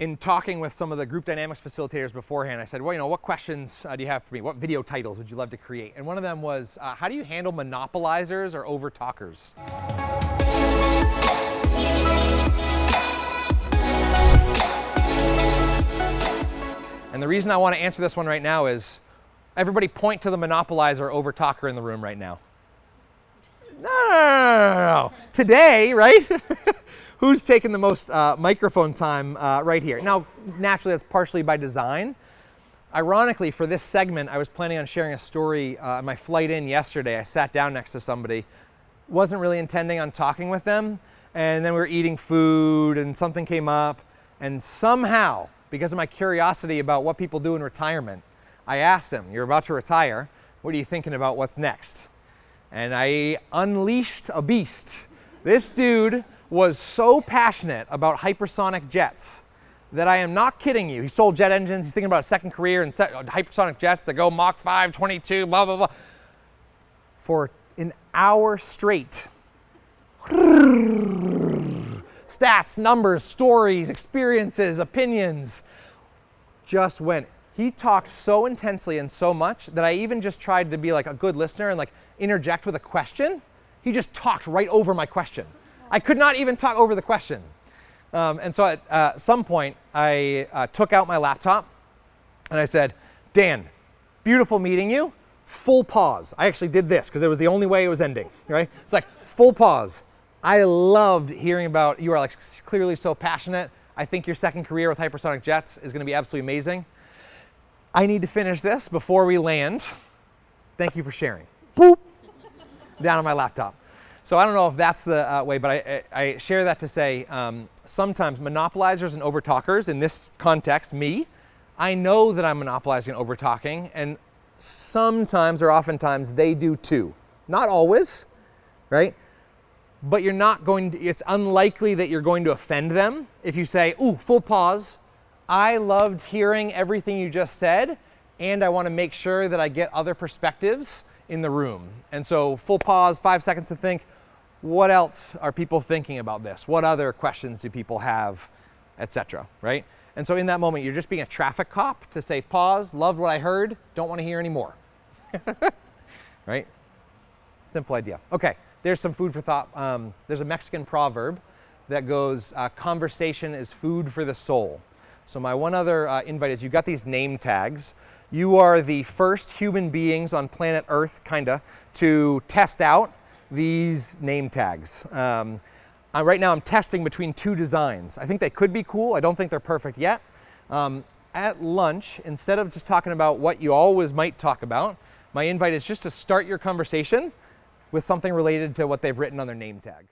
in talking with some of the group dynamics facilitators beforehand, I said, well, what questions do you have for me? What video titles would you love to create? And one of them was, how do you handle monopolizers or over-talkers? And the reason I want to answer this one right now is, everybody point to the monopolizer or over-talker in the room right now. No. Today, right? Who's taking the most microphone time right here? Now, naturally, that's partially by design. Ironically, for this segment, I was planning on sharing a story on my flight in yesterday. I sat down next to somebody, wasn't really intending on talking with them, and then we were eating food and something came up, and somehow, because of my curiosity about what people do in retirement, I asked them, you're about to retire, what are you thinking about what's next? And I unleashed a beast. This dude was so passionate about hypersonic jets that I am not kidding you. He sold jet engines, he's thinking about a second career in hypersonic jets that go Mach 5, 22, blah, blah, blah. For an hour straight. Stats, numbers, stories, experiences, opinions. Just went. He talked so intensely and so much that I even just tried to be like a good listener and like interject with a question. He just talked right over my question. I could not even talk over the question. And so at some point, I took out my laptop and I said, Dan, beautiful meeting you, full pause. I actually did this because it was the only way it was ending, right? It's like full pause. I loved hearing about, you are like clearly so passionate. I think your second career with hypersonic jets is going to be absolutely amazing. I need to finish this before we land. Thank you for sharing. Boop. Down on my laptop. So I don't know if that's the way, but I share that to say sometimes monopolizers and overtalkers, in this context, me, I know that I'm monopolizing and overtalking, and sometimes or oftentimes they do too. Not always, right? But you're not going to, it's unlikely that you're going to offend them if you say, ooh, full pause. I loved hearing everything you just said, and I want to make sure that I get other perspectives in the room. And so full pause, 5 seconds to think, what else are people thinking about this? What other questions do people have, etc., right? And so in that moment, you're just being a traffic cop to say, pause, loved what I heard, don't want to hear any more, right? Simple idea. Okay, there's some food for thought. There's a Mexican proverb that goes, conversation is food for the soul. So my one other invite is, you've got these name tags. You are the first human beings on planet Earth, kinda, to test out these name tags. Right now I'm testing between two designs. I think they could be cool. I don't think they're perfect yet. At lunch, instead of just talking about what you always might talk about, my invite is just to start your conversation with something related to what they've written on their name tag.